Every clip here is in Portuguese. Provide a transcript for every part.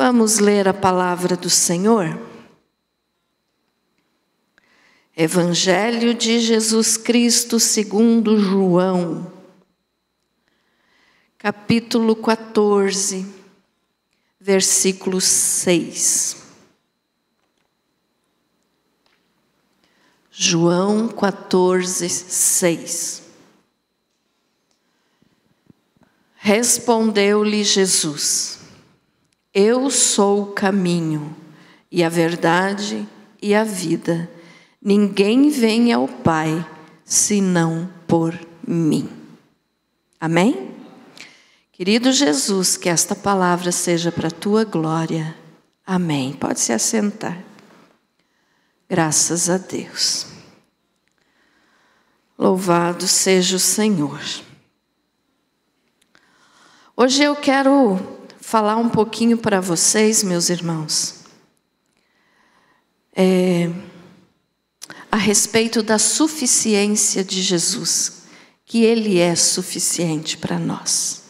Vamos ler a palavra do Senhor? Evangelho de Jesus Cristo segundo João, capítulo 14, versículo 6. João 14, 6. Respondeu-lhe Jesus: Eu sou o caminho, e a verdade e a vida. Ninguém vem ao Pai, senão por mim. Amém? Querido Jesus, que esta palavra seja para a tua glória. Amém. Pode se assentar. Graças a Deus. Louvado seja o Senhor. Hoje eu quero falar um pouquinho para vocês, meus irmãos, a respeito da suficiência de Jesus, que Ele é suficiente para nós.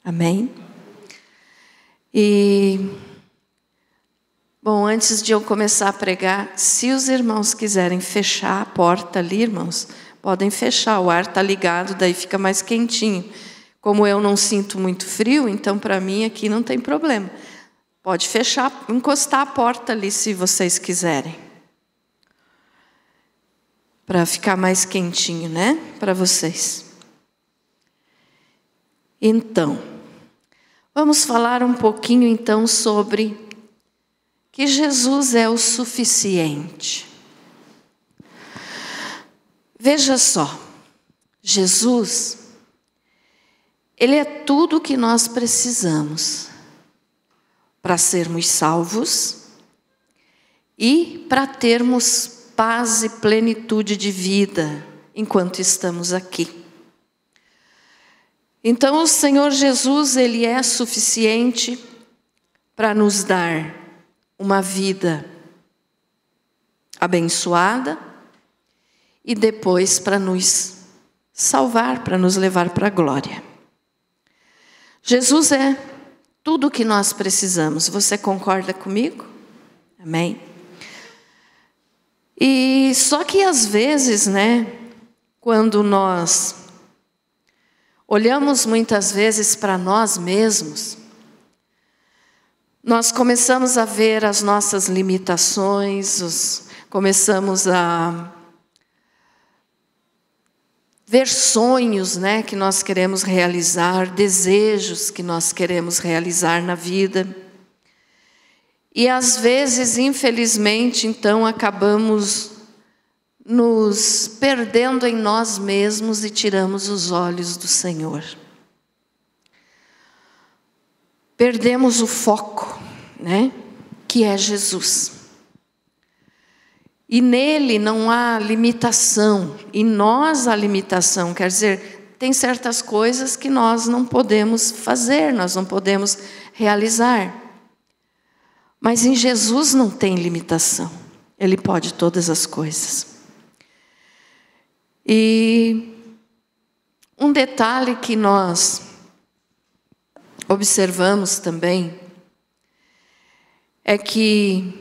Amém? Bom, antes de eu começar a pregar, se os irmãos quiserem fechar a porta ali, irmãos, podem fechar, o ar está ligado, daí fica mais quentinho. Como eu não sinto muito frio, então para mim aqui não tem problema. Pode fechar, encostar a porta ali se vocês quiserem. Para ficar mais quentinho, né? Para vocês. Então, vamos falar um pouquinho então sobre que Jesus é o suficiente. Veja só, Jesus, Ele é tudo o que nós precisamos para sermos salvos e para termos paz e plenitude de vida enquanto estamos aqui. Então o Senhor Jesus, Ele é suficiente para nos dar uma vida abençoada e depois para nos salvar, para nos levar para a glória. Jesus é tudo o que nós precisamos. Você concorda comigo? Amém? E só que às vezes, né, quando nós olhamos muitas vezes para nós mesmos, nós começamos a ver as nossas limitações, começamos a ver sonhos, né, que nós queremos realizar, desejos que nós queremos realizar na vida. E às vezes, infelizmente, então acabamos nos perdendo em nós mesmos e tiramos os olhos do Senhor. Perdemos o foco, né, que é Jesus. E nele não há limitação, em nós há limitação, quer dizer, tem certas coisas que nós não podemos fazer, nós não podemos realizar. Mas em Jesus não tem limitação, Ele pode todas as coisas. E um detalhe que nós observamos também é que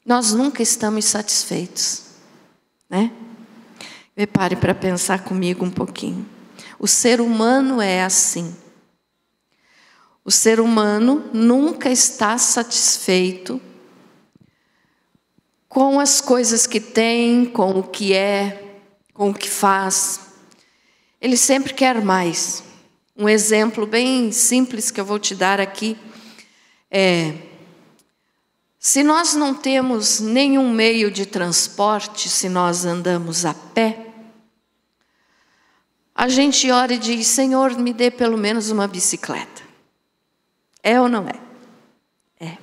nós nunca estamos satisfeitos, né? Pare para pensar comigo um pouquinho. O ser humano é assim. O ser humano nunca está satisfeito com as coisas que tem, com o que é, com o que faz. Ele sempre quer mais. Um exemplo bem simples que eu vou te dar aqui é: se nós não temos nenhum meio de transporte, se nós andamos a pé, a gente ora e diz: Senhor, me dê pelo menos uma bicicleta. É ou não é? É.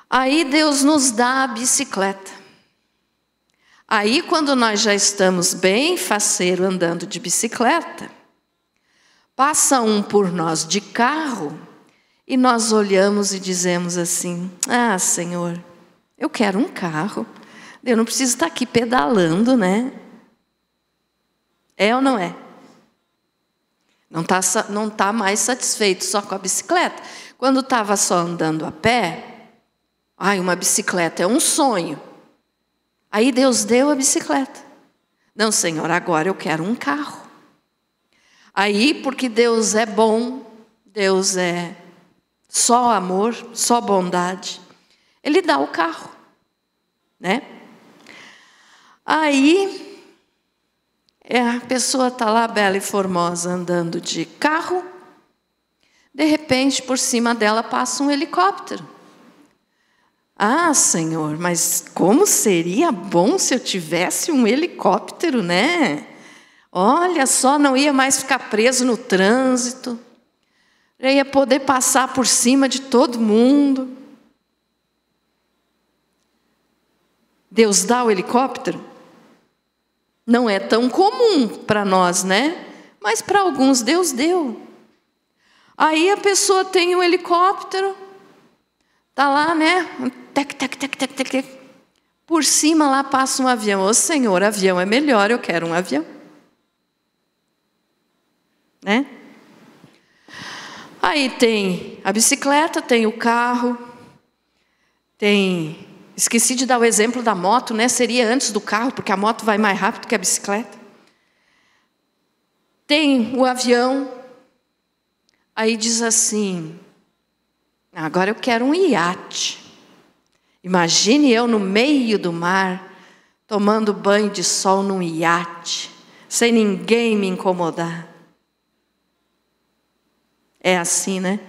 Aí Deus nos dá a bicicleta. Aí quando nós já estamos bem faceiro andando de bicicleta, passa um por nós de carro e nós olhamos e dizemos assim: ah, Senhor, eu quero um carro. Eu não preciso estar aqui pedalando, né? É ou não é? Não tá mais satisfeito só com a bicicleta. Quando estava só andando a pé, uma bicicleta é um sonho. Aí Deus deu a bicicleta. Não, Senhor, agora eu quero um carro. Aí, porque Deus é bom, Deus é só amor, só bondade, Ele dá o carro, né? Aí, a pessoa está lá, bela e formosa, andando de carro. De repente, por cima dela passa um helicóptero. Senhor, mas como seria bom se eu tivesse um helicóptero, né? Olha só, não ia mais ficar preso no trânsito. Eu ia poder passar por cima de todo mundo. Deus dá o helicóptero? Não é tão comum para nós, né? Mas para alguns Deus deu. Aí a pessoa tem um helicóptero, tá lá, né? Tec, tec, tec, tec, tec, tec. Por cima lá passa um avião. Ô Senhor, avião é melhor, eu quero um avião. Né? Aí tem a bicicleta, tem o carro, tem... Esqueci de dar o exemplo da moto, né? Seria antes do carro, porque a moto vai mais rápido que a bicicleta. Tem o avião. Aí diz assim, agora eu quero um iate. Imagine eu no meio do mar, tomando banho de sol num iate, sem ninguém me incomodar. É assim, né?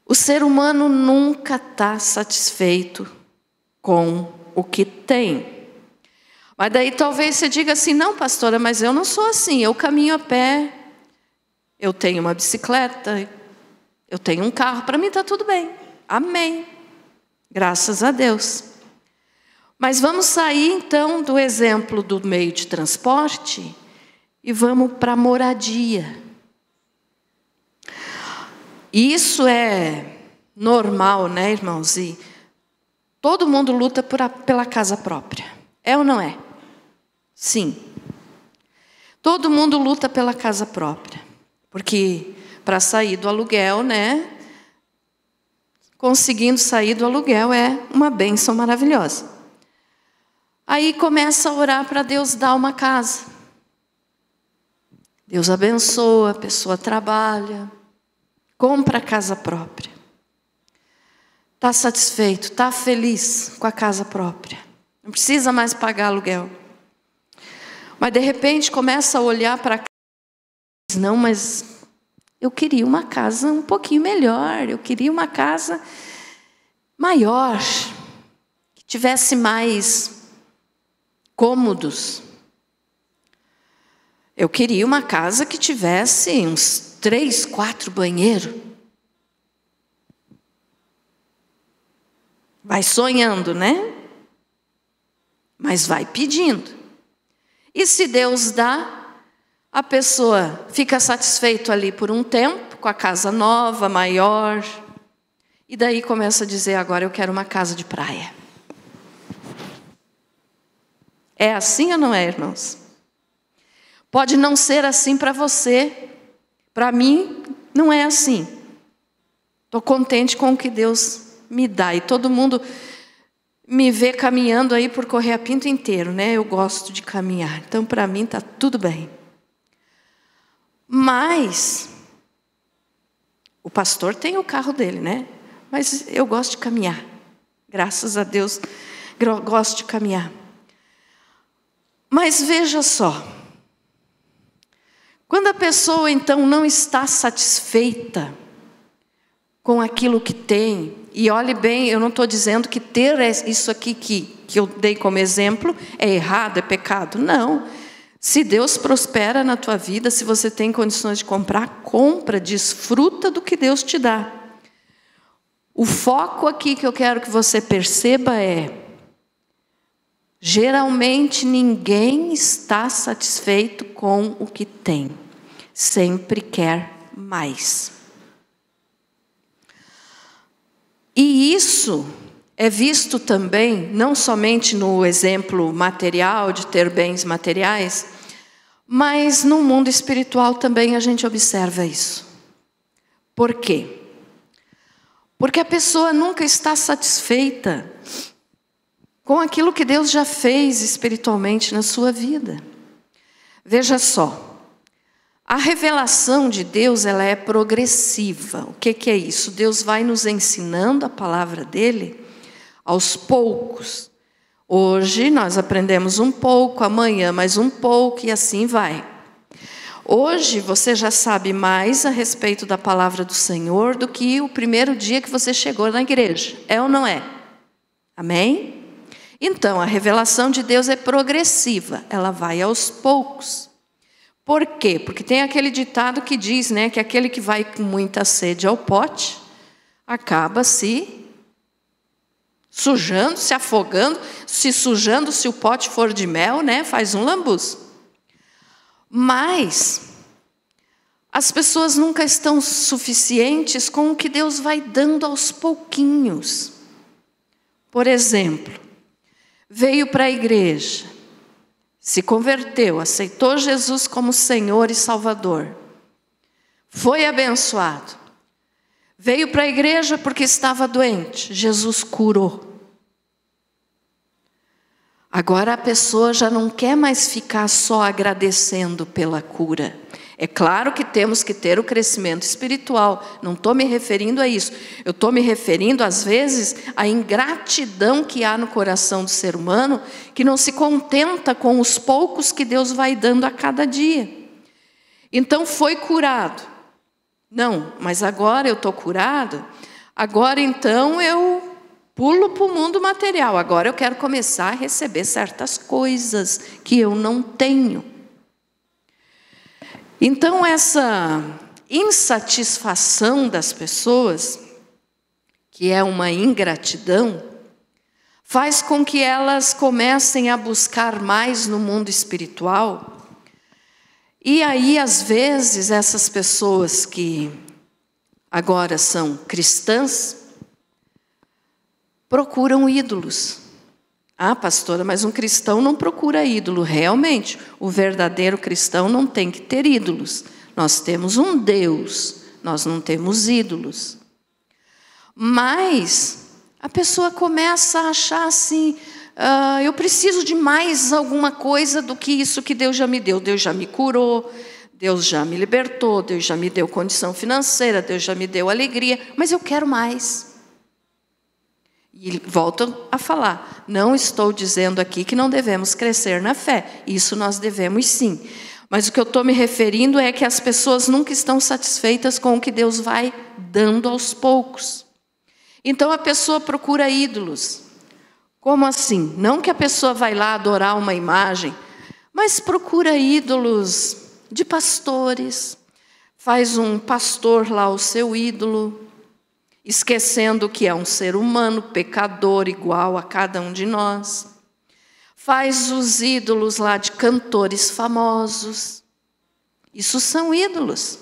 O ser humano nunca está satisfeito com o que tem. Mas daí talvez você diga assim, não, pastora, mas eu não sou assim, eu caminho a pé, eu tenho uma bicicleta, eu tenho um carro, para mim está tudo bem. Amém. Graças a Deus. Mas vamos sair então do exemplo do meio de transporte e vamos para a moradia. Isso é normal, né, irmãos? E todo mundo luta pela casa própria. É ou não é? Sim. Todo mundo luta pela casa própria. Porque para sair do aluguel, né? Conseguindo sair do aluguel é uma bênção maravilhosa. Aí começa a orar para Deus dar uma casa. Deus abençoa, a pessoa trabalha, compra a casa própria. Está satisfeito, está feliz com a casa própria. Não precisa mais pagar aluguel. Mas de repente começa a olhar para a casa e diz, não, mas eu queria uma casa um pouquinho melhor. Eu queria uma casa maior, que tivesse mais cômodos. Eu queria uma casa que tivesse uns 3, 4 banheiros. Vai sonhando, né? Mas vai pedindo. E se Deus dá, a pessoa fica satisfeito ali por um tempo, com a casa nova, maior. E daí começa a dizer, agora eu quero uma casa de praia. É assim ou não é, irmãos? Pode não ser assim para você. Para mim, não é assim. Estou contente com o que Deus me dá. E todo mundo me vê caminhando aí por Correia Pinto inteiro, né? Eu gosto de caminhar. Então, para mim, está tudo bem. Mas, o pastor tem o carro dele, né? Mas eu gosto de caminhar. Graças a Deus, eu gosto de caminhar. Mas veja só. Quando a pessoa, então, não está satisfeita com aquilo que tem, e olhe bem, eu não estou dizendo que ter isso aqui que eu dei como exemplo é errado, é pecado. Não. Se Deus prospera na tua vida, se você tem condições de comprar, compra, desfruta do que Deus te dá. O foco aqui que eu quero que você perceba é, geralmente ninguém está satisfeito com o que tem. Sempre quer mais. E isso é visto também, não somente no exemplo material, de ter bens materiais, Mas no mundo espiritual também a gente observa isso. Por quê? Porque a pessoa nunca está satisfeita com aquilo que Deus já fez espiritualmente na sua vida. Veja só, a revelação de Deus, ela é progressiva. O que é isso? Deus vai nos ensinando a palavra dele aos poucos. Hoje nós aprendemos um pouco, amanhã mais um pouco e assim vai. Hoje você já sabe mais a respeito da palavra do Senhor do que o primeiro dia que você chegou na igreja. É ou não é? Amém? Então, a revelação de Deus é progressiva, ela vai aos poucos. Por quê? Porque tem aquele ditado que diz, né, que aquele que vai com muita sede ao pote, acaba se sujando, se afogando, se sujando, se o pote for de mel, né, faz um lambuz. Mas as pessoas nunca estão suficientes com o que Deus vai dando aos pouquinhos. Por exemplo, veio para a igreja, se converteu, aceitou Jesus como Senhor e Salvador, foi abençoado, veio para a igreja porque estava doente, Jesus curou. Agora a pessoa já não quer mais ficar só agradecendo pela cura. É claro que temos que ter o crescimento espiritual, não estou me referindo a isso. Eu estou me referindo, às vezes, à ingratidão que há no coração do ser humano, que não se contenta com os poucos que Deus vai dando a cada dia. Então foi curado. Não, mas agora eu estou curado, agora então eu pulo para o mundo material, agora eu quero começar a receber certas coisas que eu não tenho. Então essa insatisfação das pessoas, que é uma ingratidão, faz com que elas comecem a buscar mais no mundo espiritual. E aí, às vezes, essas pessoas que agora são cristãs, procuram ídolos. Ah, pastora, mas um cristão não procura ídolo. Realmente, o verdadeiro cristão não tem que ter ídolos. Nós temos um Deus, nós não temos ídolos. Mas a pessoa começa a achar assim, eu preciso de mais alguma coisa do que isso que Deus já me deu. Deus já me curou, Deus já me libertou, Deus já me deu condição financeira, Deus já me deu alegria, mas eu quero mais. E volto a falar, não estou dizendo aqui que não devemos crescer na fé, isso nós devemos sim. Mas o que eu estou me referindo é que as pessoas nunca estão satisfeitas com o que Deus vai dando aos poucos. Então a pessoa procura ídolos. Como assim? Não que a pessoa vai lá adorar uma imagem, mas procura ídolos de pastores, faz um pastor lá o seu ídolo, esquecendo que é um ser humano, pecador, igual a cada um de nós. Faz os ídolos lá de cantores famosos. Isso são ídolos.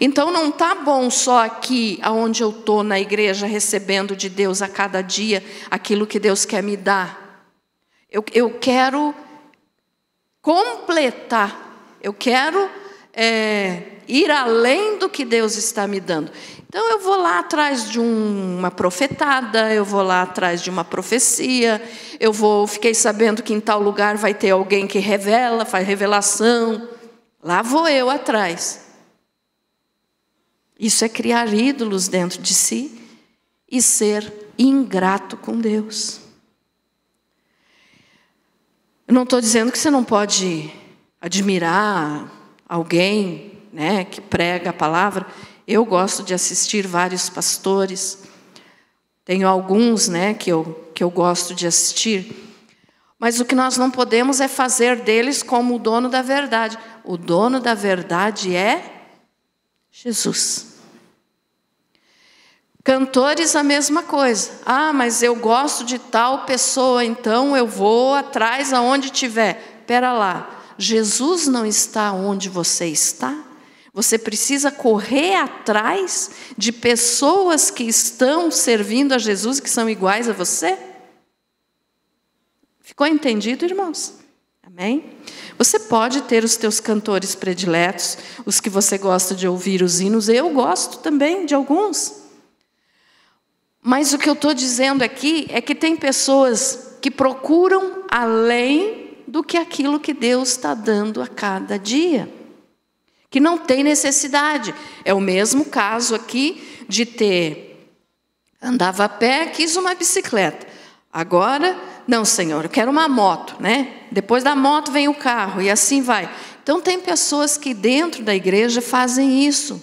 Então não está bom só aqui, onde eu estou na igreja, recebendo de Deus a cada dia aquilo que Deus quer me dar. Eu quero completar, eu quero ir além do que Deus está me dando. Então eu vou lá atrás de uma profetada, eu vou lá atrás de uma profecia, fiquei sabendo que em tal lugar vai ter alguém que revela, faz revelação. Lá vou eu atrás. Isso é criar ídolos dentro de si e ser ingrato com Deus. Eu não estou dizendo que você não pode admirar alguém, né, que prega a palavra. Eu gosto de assistir vários pastores. Tenho alguns, né, que eu gosto de assistir. Mas o que nós não podemos é fazer deles como o dono da verdade. O dono da verdade é Jesus. Cantores, a mesma coisa. Ah, mas eu gosto de tal pessoa, então eu vou atrás aonde estiver. Espera lá, Jesus não está onde você está? Você precisa correr atrás de pessoas que estão servindo a Jesus, que são iguais a você? Ficou entendido, irmãos? Amém? Você pode ter os teus cantores prediletos, os que você gosta de ouvir os hinos. Eu gosto também de alguns. Mas o que eu estou dizendo aqui é que tem pessoas que procuram além do que aquilo que Deus está dando a cada dia, que não tem necessidade. É o mesmo caso aqui de andava a pé, quis uma bicicleta. Agora, não, Senhor, eu quero uma moto, né? Depois da moto vem o carro e assim vai. Então tem pessoas que dentro da igreja fazem isso.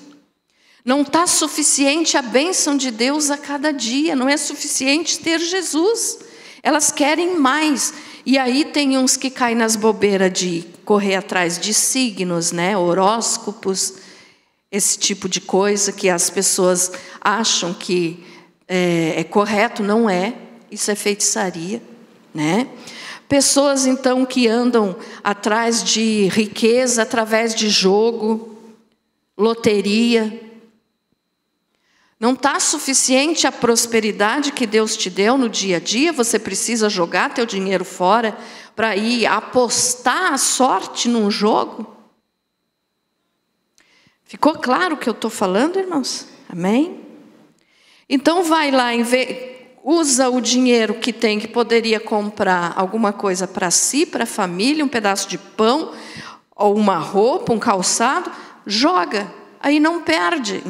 Não está suficiente a bênção de Deus a cada dia, não é suficiente ter Jesus. Elas querem mais. E aí tem uns que caem nas bobeiras de correr atrás de signos, né? Horóscopos, esse tipo de coisa que as pessoas acham que é correto, não é. Isso é feitiçaria, né? Pessoas então que andam atrás de riqueza através de jogo, loteria. Não está suficiente a prosperidade que Deus te deu no dia a dia, você precisa jogar teu dinheiro fora para ir apostar a sorte num jogo? Ficou claro o que eu estou falando, irmãos? Amém? Então vai lá, usa o dinheiro que tem, que poderia comprar alguma coisa para si, para a família, um pedaço de pão, ou uma roupa, um calçado, joga. Aí não perde,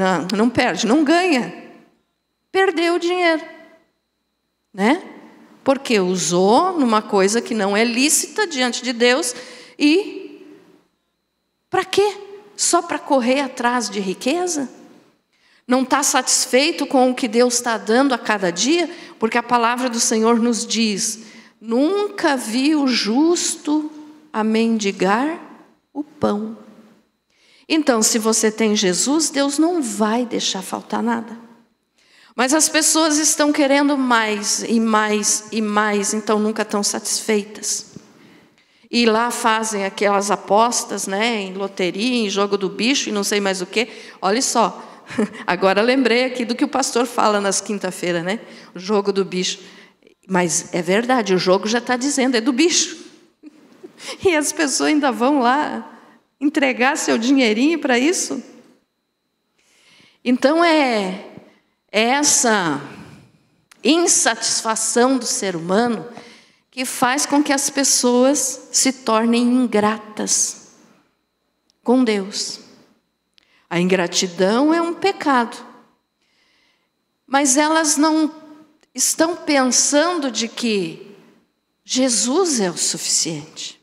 não ganha. Perdeu o dinheiro, né? Porque usou numa coisa que não é lícita diante de Deus e para quê? Só para correr atrás de riqueza? Não está satisfeito com o que Deus está dando a cada dia? Porque a palavra do Senhor nos diz: nunca vi o justo a mendigar o pão. Então, se você tem Jesus, Deus não vai deixar faltar nada. Mas as pessoas estão querendo mais e mais e mais, então nunca estão satisfeitas. E lá fazem aquelas apostas, né, em loteria, em jogo do bicho e não sei mais o quê. Olha só, agora lembrei aqui do que o pastor fala nas quinta-feiras, né? O jogo do bicho. Mas é verdade, o jogo já está dizendo, é do bicho. E as pessoas ainda vão lá entregar seu dinheirinho para isso? Então é essa insatisfação do ser humano que faz com que as pessoas se tornem ingratas com Deus. A ingratidão é um pecado, mas elas não estão pensando de que Jesus é o suficiente.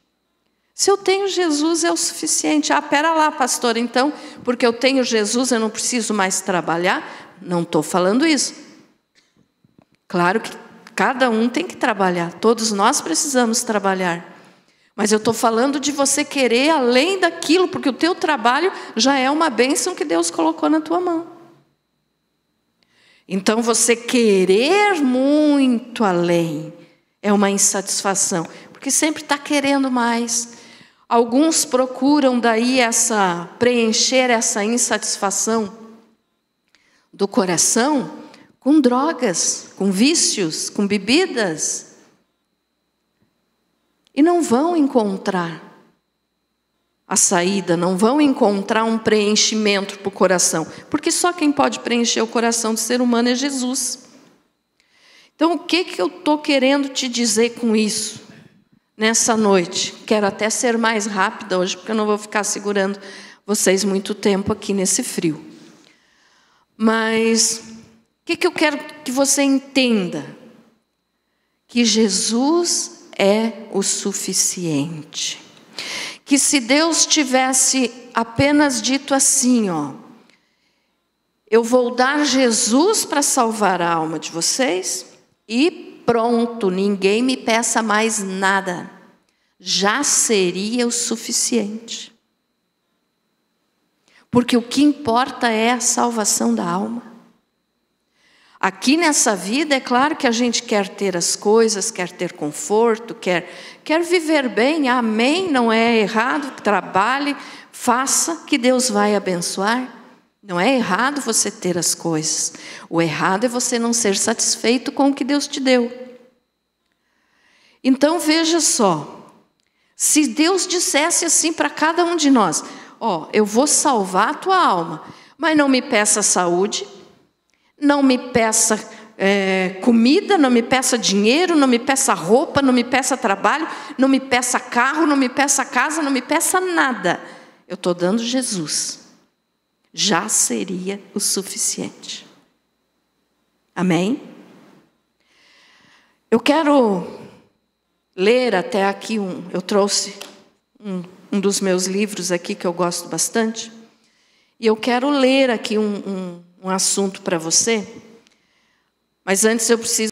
Se eu tenho Jesus, é o suficiente. Ah, pera lá, pastor, então, porque eu tenho Jesus, eu não preciso mais trabalhar? Não estou falando isso. Claro que cada um tem que trabalhar, todos nós precisamos trabalhar. Mas eu estou falando de você querer além daquilo, porque o teu trabalho já é uma bênção que Deus colocou na tua mão. Então, você querer muito além é uma insatisfação, porque sempre está querendo mais. Alguns procuram daí preencher essa insatisfação do coração com drogas, com vícios, com bebidas. E não vão encontrar a saída, não vão encontrar um preenchimento para o coração. Porque só quem pode preencher o coração do ser humano é Jesus. Então, o que eu estou querendo te dizer com isso? Nessa noite, quero até ser mais rápida hoje, porque eu não vou ficar segurando vocês muito tempo aqui nesse frio. Mas, o que eu quero que você entenda? Que Jesus é o suficiente. Que se Deus tivesse apenas dito assim, eu vou dar Jesus para salvar a alma de vocês e pronto, ninguém me peça mais nada, já seria o suficiente. Porque o que importa é a salvação da alma. Aqui nessa vida, é claro que a gente quer ter as coisas, quer ter conforto, quer viver bem, amém, não é errado, trabalhe, faça, que Deus vai abençoar. Não é errado você ter as coisas. O errado é você não ser satisfeito com o que Deus te deu. Então veja só, Se Deus dissesse assim para cada um de nós: ó, eu vou salvar a tua alma, mas não me peça saúde, não me peça comida, não me peça dinheiro, não me peça roupa, não me peça trabalho, não me peça carro, não me peça casa, não me peça nada. Eu estou dando Jesus. Já seria o suficiente. Amém? Eu quero ler até aqui eu trouxe um dos meus livros aqui que eu gosto bastante. E eu quero ler aqui um assunto para você. Mas antes eu preciso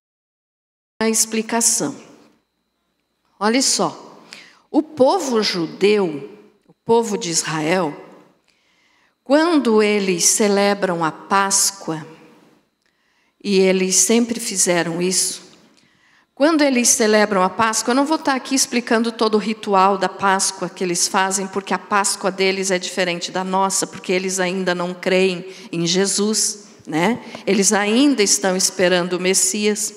dar uma explicação. Olha só. O povo judeu, o povo de Israel, quando eles celebram a Páscoa, e eles sempre fizeram isso, quando eles celebram a Páscoa, eu não vou estar aqui explicando todo o ritual da Páscoa que eles fazem, porque a Páscoa deles é diferente da nossa, porque eles ainda não creem em Jesus, né? Eles ainda estão esperando o Messias.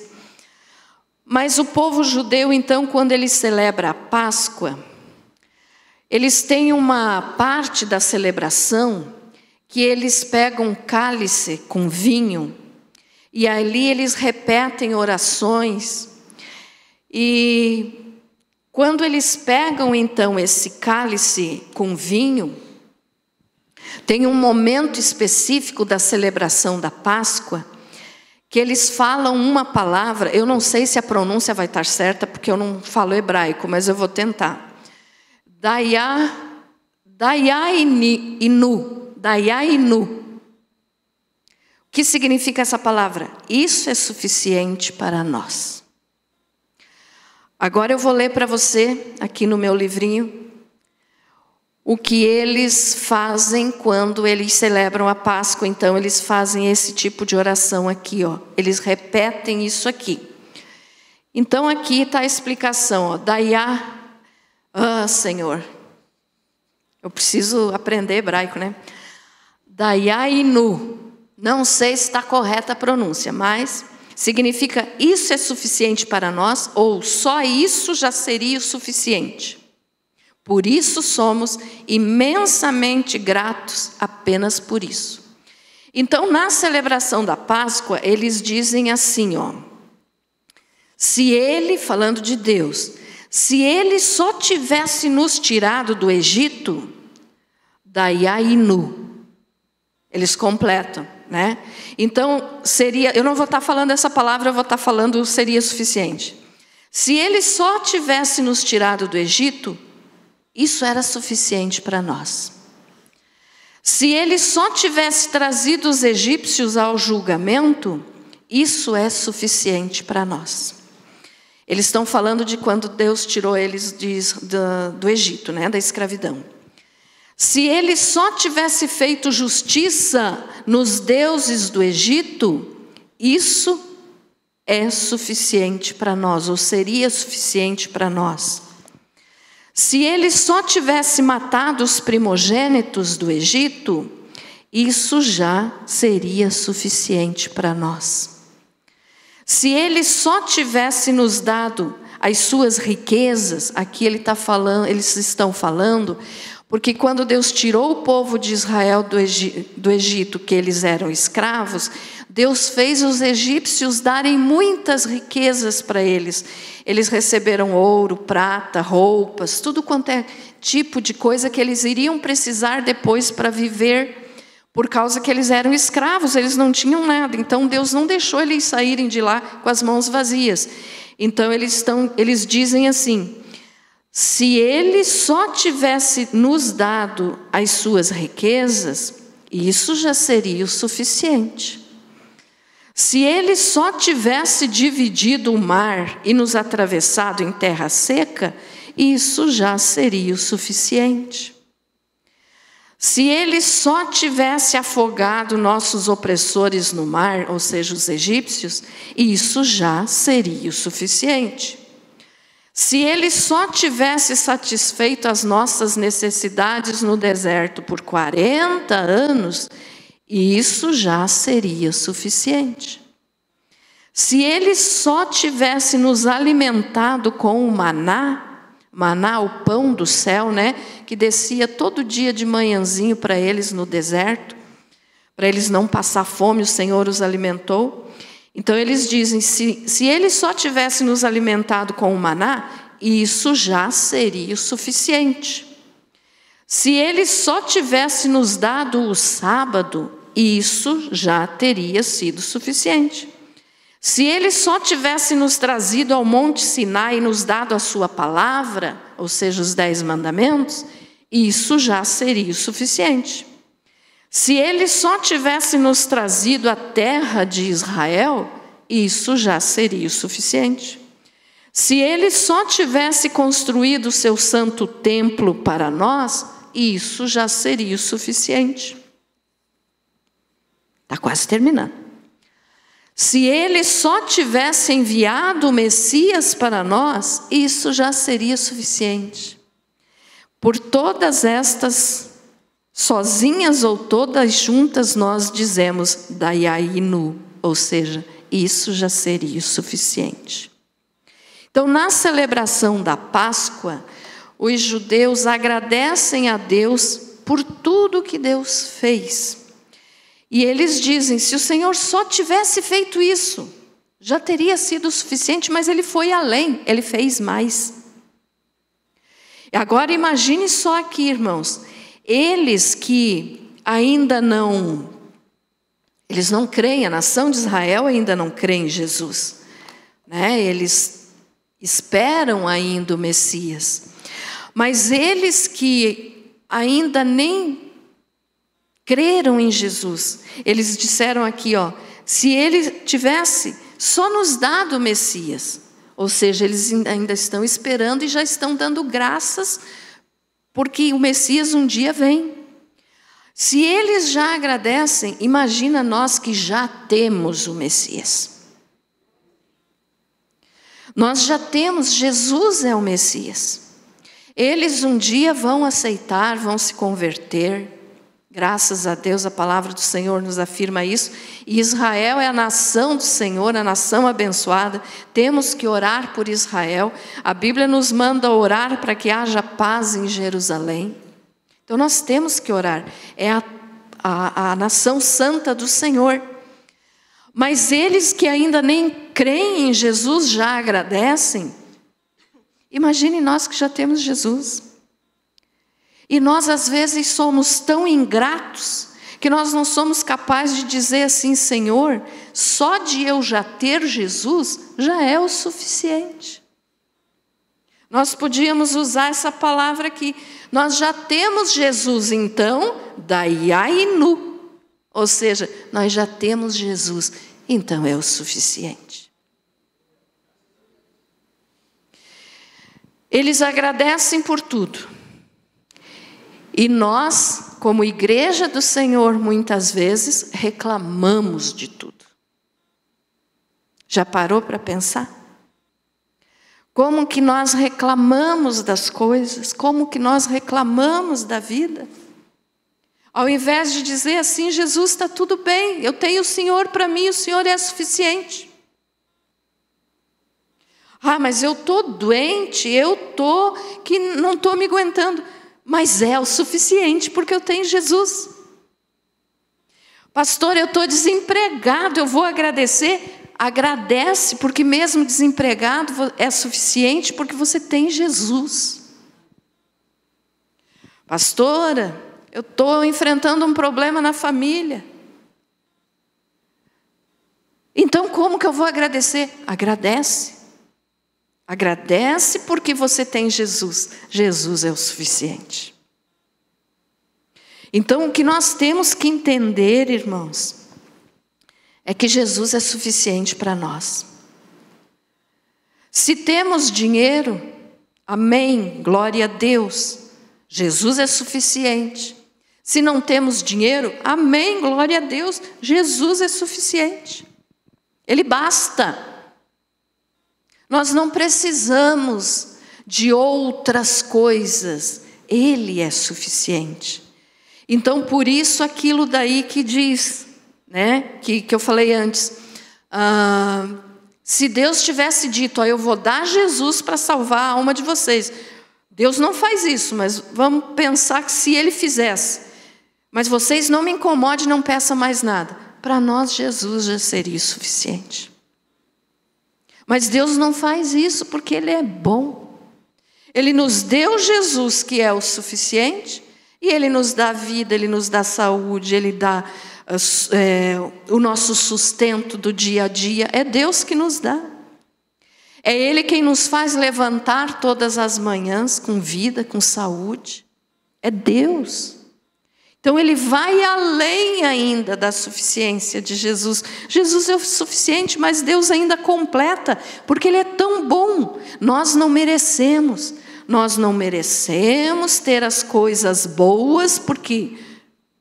Mas o povo judeu, então, quando ele celebra a Páscoa, eles têm uma parte da celebração que eles pegam um cálice com vinho e ali eles repetem orações. E quando eles pegam então esse cálice com vinho, tem um momento específico da celebração da Páscoa que eles falam uma palavra. Eu não sei se a pronúncia vai estar certa porque eu não falo hebraico, mas eu vou tentar. Dayainu. O que significa essa palavra? Isso é suficiente para nós. Agora eu vou ler para você, aqui no meu livrinho, o que eles fazem quando eles celebram a Páscoa. Então, eles fazem esse tipo de oração aqui, ó. Eles repetem isso aqui. Então, aqui está a explicação, ó. Senhor, eu preciso aprender hebraico, né? Dayainu. Não sei se está correta a pronúncia, mas significa isso é suficiente para nós, ou só isso já seria o suficiente. Por isso somos imensamente gratos apenas por isso. Então, na celebração da Páscoa, eles dizem assim, ó. Se ele, falando de Deus, se ele só tivesse nos tirado do Egito, Dayainu. Eles completam, né? Então, seria, eu não vou estar falando essa palavra, eu vou estar falando seria suficiente. Se ele só tivesse nos tirado do Egito, isso era suficiente para nós. Se ele só tivesse trazido os egípcios ao julgamento, isso é suficiente para nós. Eles estão falando de quando Deus tirou eles do Egito, né? Da escravidão. Se ele só tivesse feito justiça nos deuses do Egito, isso é suficiente para nós, ou seria suficiente para nós. Se ele só tivesse matado os primogênitos do Egito, isso já seria suficiente para nós. Se ele só tivesse nos dado as suas riquezas, aqui eles estão falando, porque quando Deus tirou o povo de Israel do Egito, que eles eram escravos, Deus fez os egípcios darem muitas riquezas para eles. Eles receberam ouro, prata, roupas, tudo quanto é tipo de coisa que eles iriam precisar depois para viver, por causa que eles eram escravos, eles não tinham nada. Então Deus não deixou eles saírem de lá com as mãos vazias. Então eles dizem assim: se ele só tivesse nos dado as suas riquezas, isso já seria o suficiente. Se ele só tivesse dividido o mar e nos atravessado em terra seca, isso já seria o suficiente. Se ele só tivesse afogado nossos opressores no mar, ou seja, os egípcios, isso já seria o suficiente. Se ele só tivesse satisfeito as nossas necessidades no deserto por 40 anos, isso já seria suficiente. Se ele só tivesse nos alimentado com o maná, Maná, o pão do céu, né? Que descia todo dia de manhãzinho para eles no deserto, para eles não passar fome, o Senhor os alimentou. Então eles dizem, se Ele só tivesse nos alimentado com o maná, isso já seria o suficiente. Se Ele só tivesse nos dado o sábado, isso já teria sido suficiente. Se Ele só tivesse nos trazido ao Monte Sinai e nos dado a sua palavra, ou seja, os 10 mandamentos, isso já seria o suficiente. Se Ele só tivesse nos trazido a terra de Israel, isso já seria o suficiente. Se Ele só tivesse construído o seu santo templo para nós, isso já seria o suficiente. Está quase terminando. Se Ele só tivesse enviado o Messias para nós, isso já seria suficiente. Por todas estas, sozinhas ou todas juntas, nós dizemos Dayenu, ou seja, isso já seria suficiente. Então, na celebração da Páscoa, os judeus agradecem a Deus por tudo que Deus fez. E eles dizem, se o Senhor só tivesse feito isso, já teria sido suficiente, mas Ele foi além, Ele fez mais. Agora imagine só aqui, irmãos, eles que ainda eles não creem, a nação de Israel ainda não crê em Jesus, né? Eles esperam ainda o Messias. Mas eles que ainda nem creram em Jesus, eles disseram aqui, se Ele tivesse só nos dado o Messias, ou seja, eles ainda estão esperando e já estão dando graças, porque o Messias um dia vem. Se eles já agradecem, imagina nós que já temos o Messias. Nós já temos, Jesus é o Messias. Eles um dia vão aceitar, vão se converter. Graças a Deus, a palavra do Senhor nos afirma isso. E Israel é a nação do Senhor, a nação abençoada. Temos que orar por Israel. A Bíblia nos manda orar para que haja paz em Jerusalém. Então nós temos que orar. É a nação santa do Senhor. Mas eles que ainda nem creem em Jesus já agradecem. Imagine nós que já temos Jesus. E nós às vezes somos tão ingratos que nós não somos capazes de dizer assim, Senhor, só de eu já ter Jesus já é o suficiente. Nós podíamos usar essa palavra aqui. Nós já temos Jesus, então, Dayenu. Ou seja, nós já temos Jesus, então é o suficiente. Eles agradecem por tudo. E nós, como igreja do Senhor, muitas vezes reclamamos de tudo. Já parou para pensar? Como que nós reclamamos das coisas? Como que nós reclamamos da vida? Ao invés de dizer assim, Jesus, está tudo bem, eu tenho o Senhor para mim, o Senhor é suficiente. Ah, mas eu estou doente, que não estou me aguentando. Mas é o suficiente, porque eu tenho Jesus. Pastor, eu estou desempregado, eu vou agradecer. Agradece, porque mesmo desempregado é suficiente, porque você tem Jesus. Pastora, eu estou enfrentando um problema na família. Então como que eu vou agradecer? Agradece. Agradece porque você tem Jesus. Jesus é o suficiente. Então, o que nós temos que entender, irmãos, é que Jesus é suficiente para nós. Se temos dinheiro, amém, glória a Deus, Jesus é suficiente. Se não temos dinheiro, amém, glória a Deus, Jesus é suficiente. Ele basta. Nós não precisamos de outras coisas. Ele é suficiente. Então, por isso, aquilo daí que diz, né, que eu falei antes, se Deus tivesse dito, eu vou dar Jesus para salvar a alma de vocês, Deus não faz isso, mas vamos pensar que se Ele fizesse, mas vocês não me incomodem, não peçam mais nada. Para nós, Jesus já seria suficiente. Mas Deus não faz isso porque Ele é bom. Ele nos deu Jesus, que é o suficiente, e Ele nos dá vida, Ele nos dá saúde, Ele dá o nosso sustento do dia a dia. É Deus que nos dá. É Ele quem nos faz levantar todas as manhãs com vida, com saúde. É Deus. Então Ele vai além ainda da suficiência de Jesus. Jesus é o suficiente, mas Deus ainda completa, porque Ele é tão bom. Nós não merecemos. Nós não merecemos ter as coisas boas, porque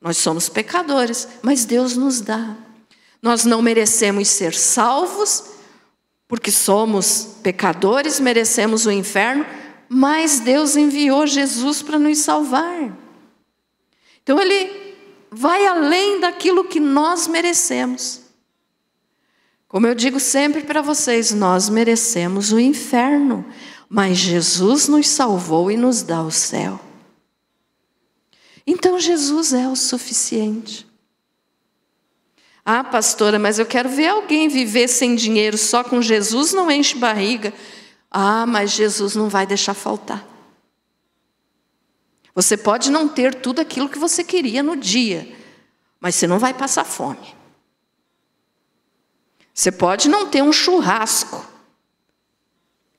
nós somos pecadores, mas Deus nos dá. Nós não merecemos ser salvos, porque somos pecadores, merecemos o inferno, mas Deus enviou Jesus para nos salvar. Então Ele vai além daquilo que nós merecemos. Como eu digo sempre para vocês, nós merecemos o inferno, mas Jesus nos salvou e nos dá o céu. Então Jesus é o suficiente. Ah, pastora, mas eu quero ver alguém viver sem dinheiro, só com Jesus não enche barriga. Ah, mas Jesus não vai deixar faltar. Você pode não ter tudo aquilo que você queria no dia, mas você não vai passar fome. Você pode não ter um churrasco,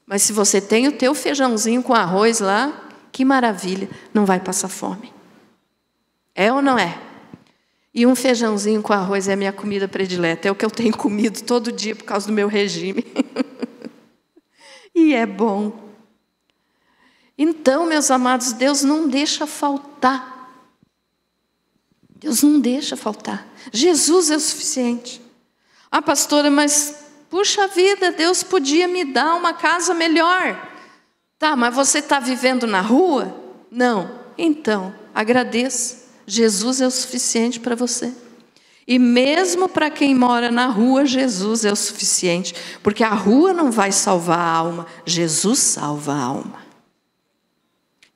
mas se você tem o teu feijãozinho com arroz lá, que maravilha, não vai passar fome. É ou não é? E um feijãozinho com arroz é a minha comida predileta, é o que eu tenho comido todo dia por causa do meu regime. E é bom. Então, meus amados, Deus não deixa faltar. Deus não deixa faltar. Jesus é o suficiente. Ah, pastora, mas puxa vida, Deus podia me dar uma casa melhor. Tá, mas você está vivendo na rua? Não. Então, agradeça. Jesus é o suficiente para você. E mesmo para quem mora na rua, Jesus é o suficiente. Porque a rua não vai salvar a alma, Jesus salva a alma.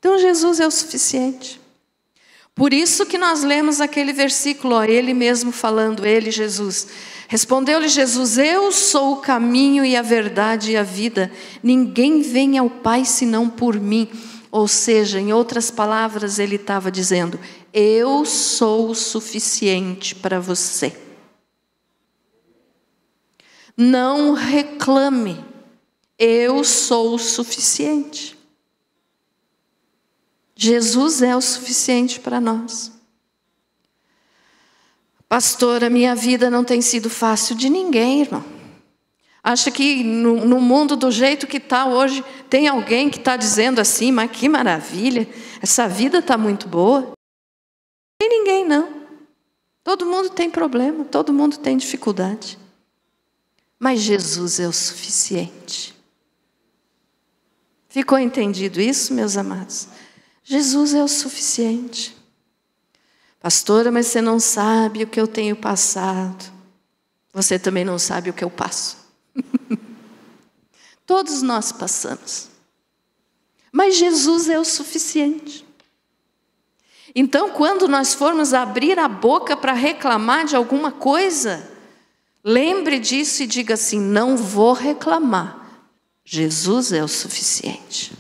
Então Jesus é o suficiente. Por isso que nós lemos aquele versículo, ó, Ele mesmo falando, Ele, Jesus. Respondeu-lhe Jesus, eu sou o caminho e a verdade e a vida. Ninguém vem ao Pai senão por mim. Ou seja, em outras palavras, Ele estava dizendo, eu sou o suficiente para você. Não reclame, eu sou o suficiente. Jesus é o suficiente para nós. Pastora, minha vida não tem sido fácil de ninguém, irmão. Acha que no mundo do jeito que está hoje, tem alguém que está dizendo assim, mas que maravilha, essa vida está muito boa. Não tem ninguém, não. Todo mundo tem problema, todo mundo tem dificuldade. Mas Jesus é o suficiente. Ficou entendido isso, meus amados? Jesus é o suficiente. Pastora, mas você não sabe o que eu tenho passado. Você também não sabe o que eu passo. Todos nós passamos. Mas Jesus é o suficiente. Então, quando nós formos abrir a boca para reclamar de alguma coisa, lembre disso e diga assim, não vou reclamar. Jesus é o suficiente.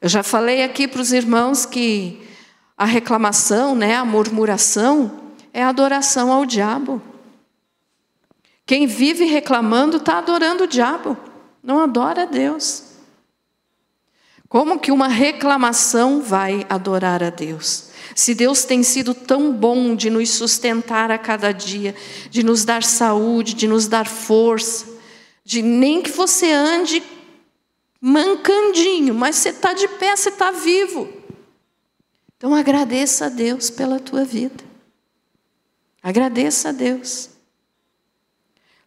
Eu já falei aqui para os irmãos que a reclamação, a murmuração, é adoração ao diabo. Quem vive reclamando está adorando o diabo, não adora a Deus. Como que uma reclamação vai adorar a Deus? Se Deus tem sido tão bom de nos sustentar a cada dia, de nos dar saúde, de nos dar força, de nem que você ande mancandinho, mas você está de pé, você está vivo. Então agradeça a Deus pela tua vida. Agradeça a Deus.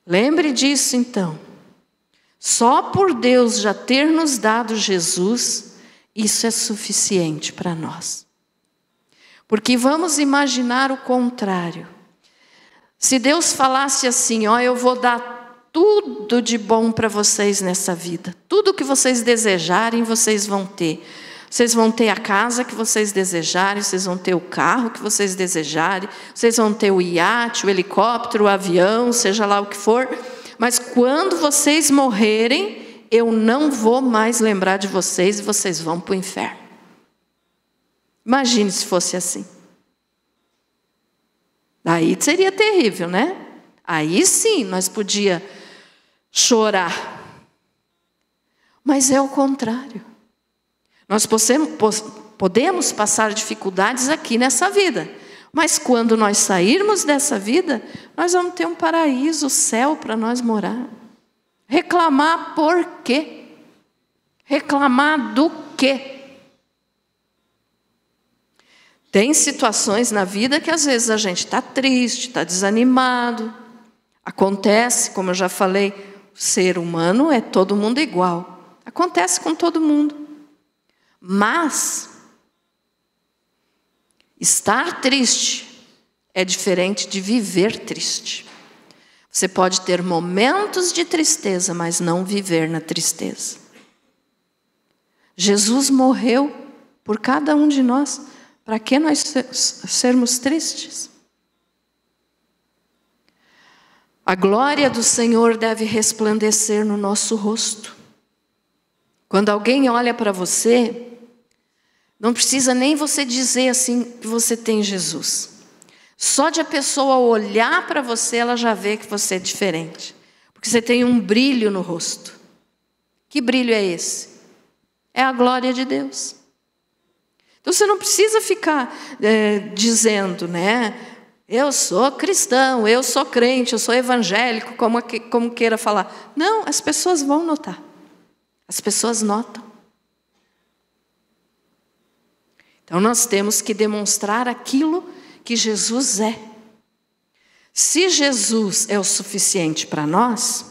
Lembre disso então. Só por Deus já ter nos dado Jesus, isso é suficiente para nós. Porque vamos imaginar o contrário. Se Deus falasse assim, eu vou dar tudo de bom para vocês nessa vida. Tudo que vocês desejarem, vocês vão ter. Vocês vão ter a casa que vocês desejarem, vocês vão ter o carro que vocês desejarem, vocês vão ter o iate, o helicóptero, o avião, seja lá o que for. Mas quando vocês morrerem, eu não vou mais lembrar de vocês e vocês vão para o inferno. Imagine se fosse assim. Daí seria terrível, né? Aí sim, nós podíamos chorar. Mas é o contrário. Nós podemos passar dificuldades aqui nessa vida. Mas quando nós sairmos dessa vida, nós vamos ter um paraíso, o céu para nós morar. Reclamar por quê? Reclamar do quê? Tem situações na vida que às vezes a gente está triste, está desanimado. Acontece, como eu já falei, o ser humano é todo mundo igual. Acontece com todo mundo. Mas estar triste é diferente de viver triste. Você pode ter momentos de tristeza, mas não viver na tristeza. Jesus morreu por cada um de nós. Para que nós sermos tristes? A glória do Senhor deve resplandecer no nosso rosto. Quando alguém olha para você, não precisa nem você dizer assim que você tem Jesus. Só de a pessoa olhar para você, ela já vê que você é diferente. Porque você tem um brilho no rosto. Que brilho é esse? É a glória de Deus. Então você não precisa ficar dizendo, né? Eu sou cristão, eu sou crente, eu sou evangélico, como queira falar. Não, as pessoas vão notar. As pessoas notam. Então nós temos que demonstrar aquilo que Jesus é. Se Jesus é o suficiente para nós,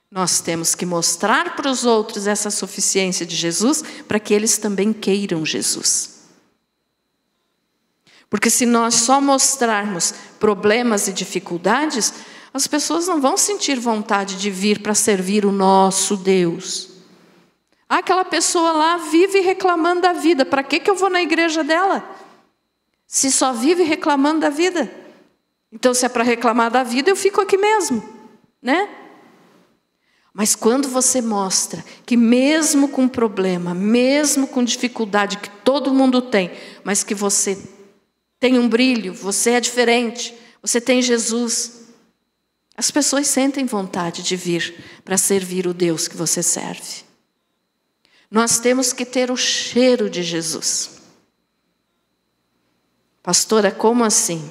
nós temos que mostrar para os outros essa suficiência de Jesus, para que eles também queiram Jesus. Porque se nós só mostrarmos problemas e dificuldades, as pessoas não vão sentir vontade de vir para servir o nosso Deus. Aquela pessoa lá vive reclamando da vida. Para que eu vou na igreja dela? Se só vive reclamando da vida. Então, se é para reclamar da vida, eu fico aqui mesmo, né? Mas quando você mostra que mesmo com problema, mesmo com dificuldade que todo mundo tem, mas que você tem um brilho, você é diferente, você tem Jesus, as pessoas sentem vontade de vir para servir o Deus que você serve. Nós temos que ter o cheiro de Jesus. Pastora, como assim?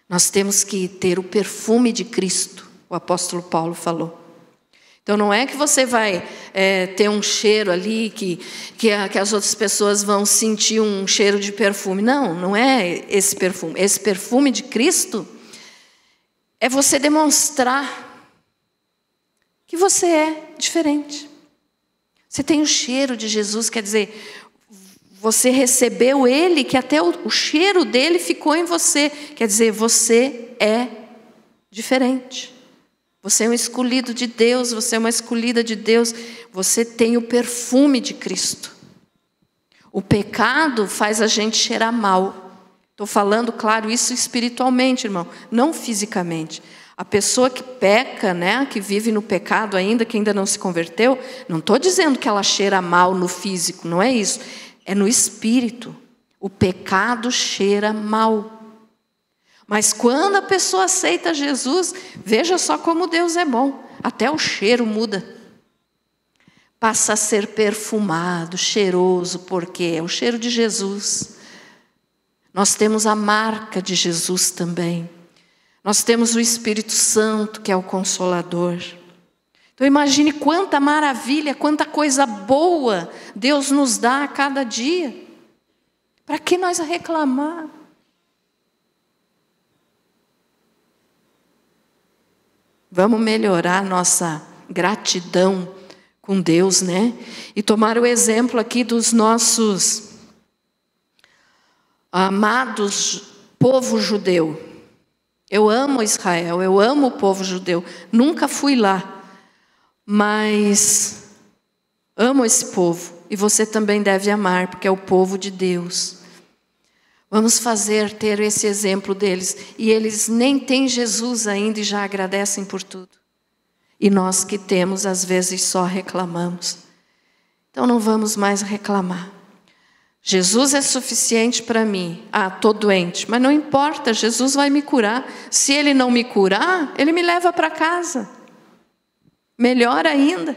Nós temos que ter o perfume de Cristo, o apóstolo Paulo falou. Então não é que você vai ter um cheiro ali que as outras pessoas vão sentir um cheiro de perfume. Não, não é esse perfume. Esse perfume de Cristo é você demonstrar que você é diferente. Você tem o cheiro de Jesus, quer dizer, você recebeu Ele, que até o cheiro dele ficou em você. Quer dizer, você é diferente. Você é um escolhido de Deus, você é uma escolhida de Deus. Você tem o perfume de Cristo. O pecado faz a gente cheirar mal. Estou falando, claro, isso espiritualmente, irmão, não fisicamente. A pessoa que peca, né, que vive no pecado ainda, que ainda não se converteu, não estou dizendo que ela cheira mal no físico, não é isso. É no espírito. O pecado cheira mal. Mas quando a pessoa aceita Jesus, veja só como Deus é bom. Até o cheiro muda. Passa a ser perfumado, cheiroso, porque é o cheiro de Jesus. Nós temos a marca de Jesus também. Nós temos o Espírito Santo, que é o Consolador. Então imagine quanta maravilha, quanta coisa boa Deus nos dá a cada dia. Para que nós reclamar? Vamos melhorar nossa gratidão com Deus, né? E tomar o exemplo aqui dos nossos amados povo judeu. Eu amo Israel, eu amo o povo judeu. Nunca fui lá, mas amo esse povo. E você também deve amar, porque é o povo de Deus. Vamos ter esse exemplo deles. E eles nem têm Jesus ainda e já agradecem por tudo. E nós que temos, às vezes só reclamamos. Então não vamos mais reclamar. Jesus é suficiente para mim. Estou doente, mas não importa, Jesus vai me curar. Se Ele não me curar, Ele me leva para casa. Melhor ainda.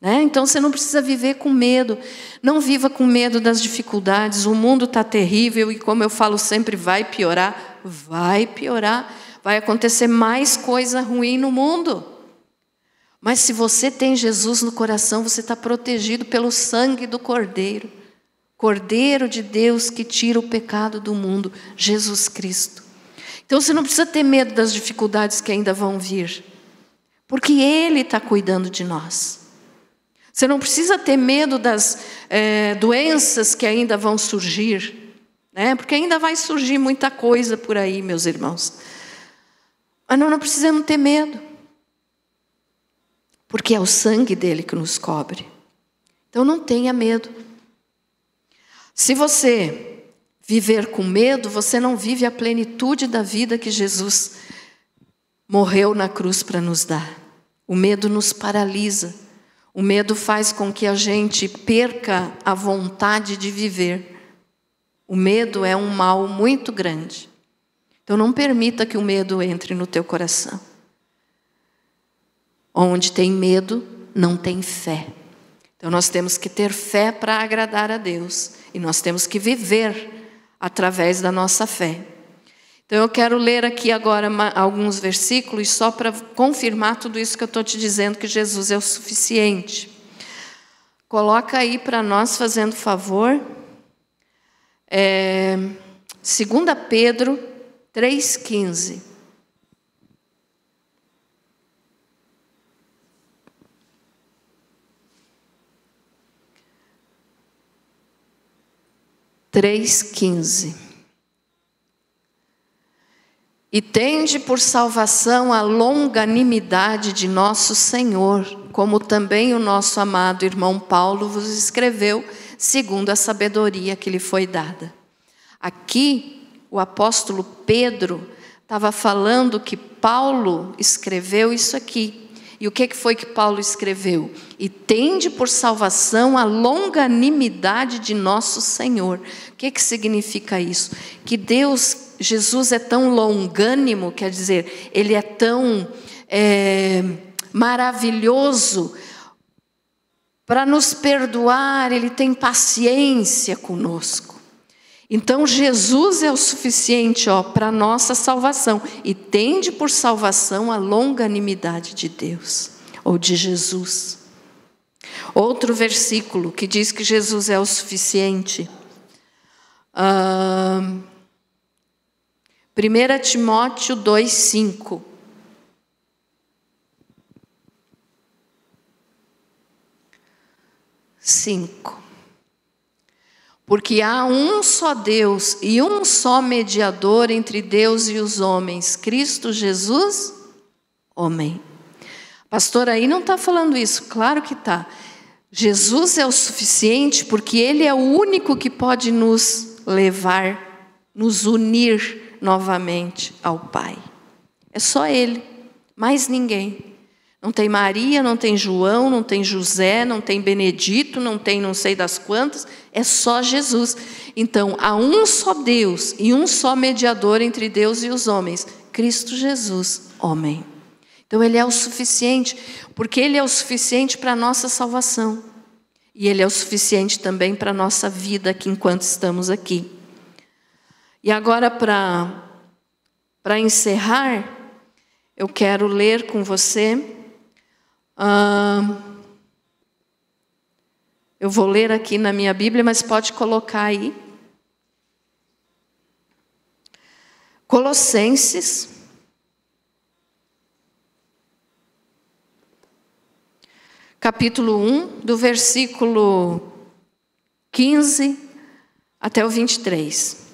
Então você não precisa viver com medo. Não viva com medo das dificuldades. O mundo está terrível e, como eu falo sempre, vai piorar. Vai piorar. Vai acontecer mais coisa ruim no mundo. Mas se você tem Jesus no coração, você está protegido pelo sangue do Cordeiro. Cordeiro de Deus que tira o pecado do mundo, Jesus Cristo. Então você não precisa ter medo das dificuldades que ainda vão vir. Porque Ele está cuidando de nós. Você não precisa ter medo das doenças que ainda vão surgir. Porque ainda vai surgir muita coisa por aí, meus irmãos. Mas nós não precisamos ter medo. Porque é o sangue dele que nos cobre. Então não tenha medo. Se você viver com medo, você não vive a plenitude da vida que Jesus morreu na cruz para nos dar. O medo nos paralisa. O medo faz com que a gente perca a vontade de viver. O medo é um mal muito grande. Então não permita que o medo entre no teu coração. Onde tem medo, não tem fé. Então nós temos que ter fé para agradar a Deus. E nós temos que viver através da nossa fé. Então eu quero ler aqui agora alguns versículos só para confirmar tudo isso que eu estou te dizendo, que Jesus é o suficiente. Coloca aí para nós, fazendo favor. 2 Pedro 3,15. E tende por salvação a longanimidade de nosso Senhor, como também o nosso amado irmão Paulo vos escreveu, segundo a sabedoria que lhe foi dada. Aqui, o apóstolo Pedro estava falando que Paulo escreveu isso aqui. E o que foi que Paulo escreveu? E tende por salvação a longanimidade de nosso Senhor. O que significa isso? Que Jesus é tão longânimo, quer dizer, Ele é tão maravilhoso para nos perdoar, Ele tem paciência conosco. Então Jesus é o suficiente para a nossa salvação. E tende por salvação a longanimidade de Deus, ou de Jesus. Outro versículo que diz que Jesus é o suficiente. 1 Timóteo 2,5. Porque há um só Deus e um só mediador entre Deus e os homens, Cristo Jesus, homem. Pastor, aí não está falando isso, claro que está. Jesus é o suficiente porque Ele é o único que pode nos levar, nos unir novamente ao Pai. É só Ele, mais ninguém. Não tem Maria, não tem João, não tem José, não tem Benedito, não tem não sei das quantas, é só Jesus. Então, há um só Deus e um só mediador entre Deus e os homens, Cristo Jesus, homem. Então, Ele é o suficiente, porque Ele é o suficiente para a nossa salvação. E Ele é o suficiente também para a nossa vida aqui enquanto estamos aqui. E agora, para encerrar, eu quero ler com você. Eu vou ler aqui na minha Bíblia, mas pode colocar aí. Colossenses, capítulo 1, do versículo 15 até o 23.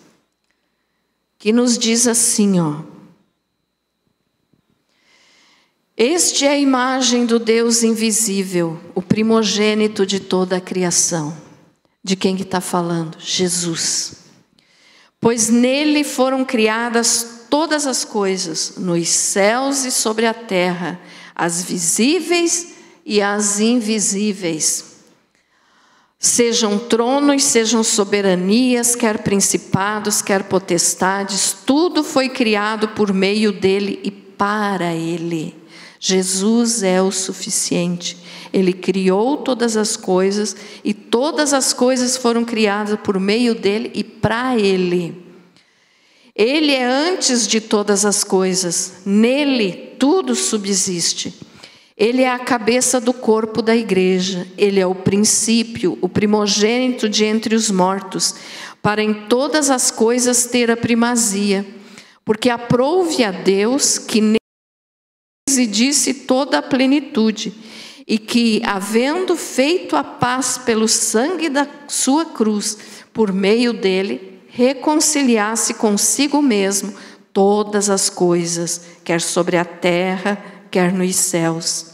que nos diz assim, ó: este é a imagem do Deus invisível, o primogênito de toda a criação. De quem que está falando? Jesus. Pois nele foram criadas todas as coisas, nos céus e sobre a terra, as visíveis e as invisíveis. Sejam tronos, sejam soberanias, quer principados, quer potestades, tudo foi criado por meio dele e para ele. Jesus é o suficiente. Ele criou todas as coisas e todas as coisas foram criadas por meio dele e para ele. Ele é antes de todas as coisas. Nele tudo subsiste. Ele é a cabeça do corpo da igreja. Ele é o princípio, o primogênito de entre os mortos, para em todas as coisas ter a primazia. Porque aprouve a Deus que nele residisse toda a plenitude, e que, havendo feito a paz pelo sangue da sua cruz, por meio dele, reconciliasse consigo mesmo todas as coisas, quer sobre a terra, quer nos céus.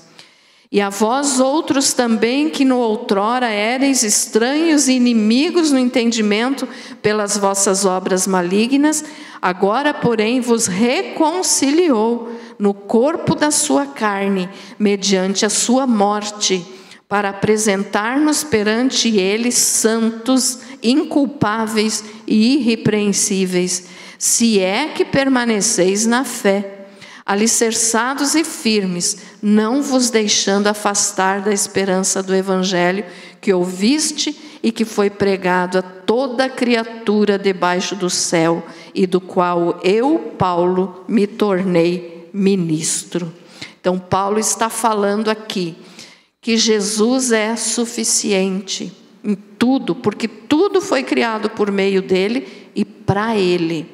E a vós outros também, que no outrora éreis estranhos e inimigos no entendimento pelas vossas obras malignas, agora, porém, vos reconciliou no corpo da sua carne, mediante a sua morte, para apresentar-nos perante ele santos, inculpáveis e irrepreensíveis, se é que permaneceis na fé, alicerçados e firmes, não vos deixando afastar da esperança do evangelho que ouviste e que foi pregado a toda criatura debaixo do céu, e do qual eu, Paulo, me tornei ministro. Então Paulo está falando aqui que Jesus é suficiente em tudo, porque tudo foi criado por meio dele e para ele,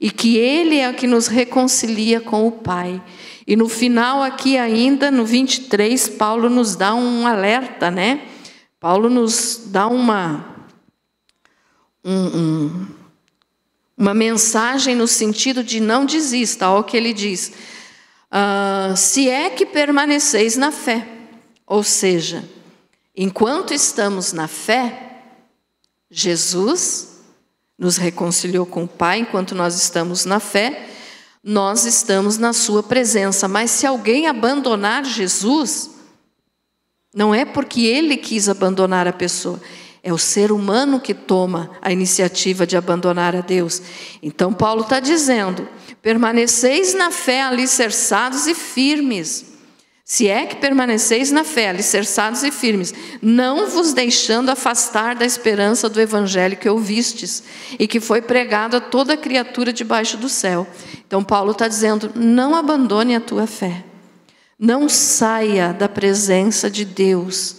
e que ele é o que nos reconcilia com o Pai. E no final aqui ainda, no 23, Paulo nos dá um alerta, né? Paulo nos dá uma mensagem no sentido de não desista. Olha o que ele diz: se é que permaneceis na fé. Ou seja, enquanto estamos na fé, Jesus nos reconciliou com o Pai. Enquanto nós estamos na fé, nós estamos na sua presença. Mas se alguém abandonar Jesus, não é porque ele quis abandonar a pessoa, é o ser humano que toma a iniciativa de abandonar a Deus. Então Paulo está dizendo: permaneceis na fé, alicerçados e firmes. Se é que permaneceis na fé, alicerçados e firmes, não vos deixando afastar da esperança do evangelho que ouvistes, e que foi pregado a toda criatura debaixo do céu. Então Paulo está dizendo: não abandone a tua fé. Não saia da presença de Deus.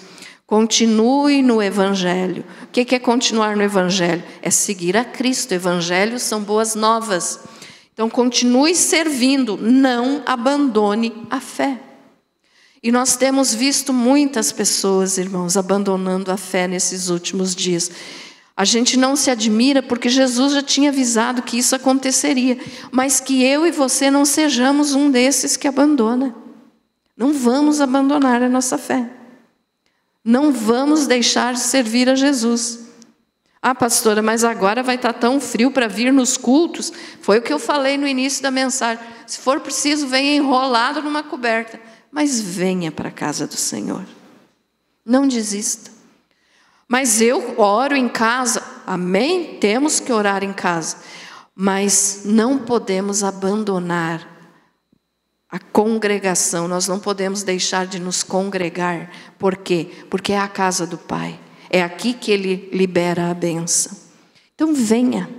Continue no evangelho. O que é continuar no evangelho? É seguir a Cristo. Evangelhos são boas novas. Então continue servindo, não abandone a fé. E nós temos visto muitas pessoas, irmãos, abandonando a fé nesses últimos dias. A gente não se admira, porque Jesus já tinha avisado que isso aconteceria, mas que eu e você não sejamos um desses que abandona. Não vamos abandonar a nossa fé. Não vamos deixar de servir a Jesus. Ah, pastora, mas agora vai estar tão frio para vir nos cultos. Foi o que eu falei no início da mensagem. Se for preciso, venha enrolado numa coberta. Mas venha para a casa do Senhor. Não desista. Mas eu oro em casa. Amém? Temos que orar em casa. Mas não podemos abandonar a congregação. Nós não podemos deixar de nos congregar. Por quê? Porque é a casa do Pai. É aqui que Ele libera a bênção. Então venha.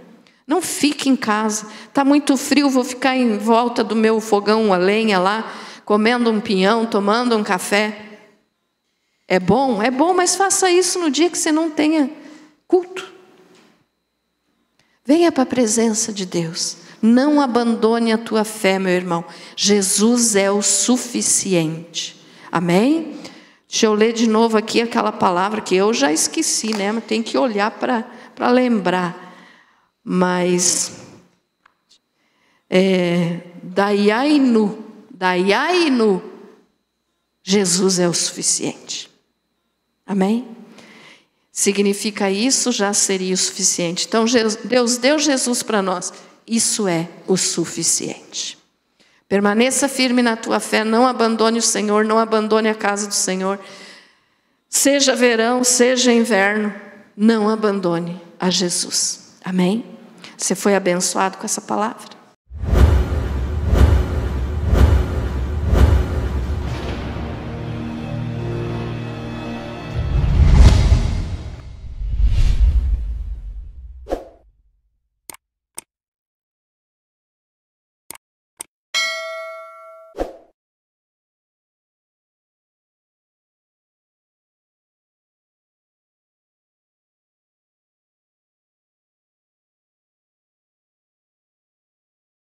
Não fique em casa. Está muito frio, vou ficar em volta do meu fogão a lenha lá, comendo um pinhão, tomando um café. É bom, mas faça isso no dia que você não tenha culto. Venha para a presença de Deus. Não abandone a tua fé, meu irmão. Jesus é o suficiente. Amém? Deixa eu ler de novo aqui aquela palavra que eu já esqueci, né? Mas tem que olhar para lembrar. Mas Daiai-nu, Jesus é o suficiente. Amém? Significa isso, já seria o suficiente. Então Deus deu Jesus para nós. Isso é o suficiente. Permaneça firme na tua fé, não abandone o Senhor, não abandone a casa do Senhor. Seja verão, seja inverno, não abandone a Jesus. Amém? Você foi abençoado com essa palavra?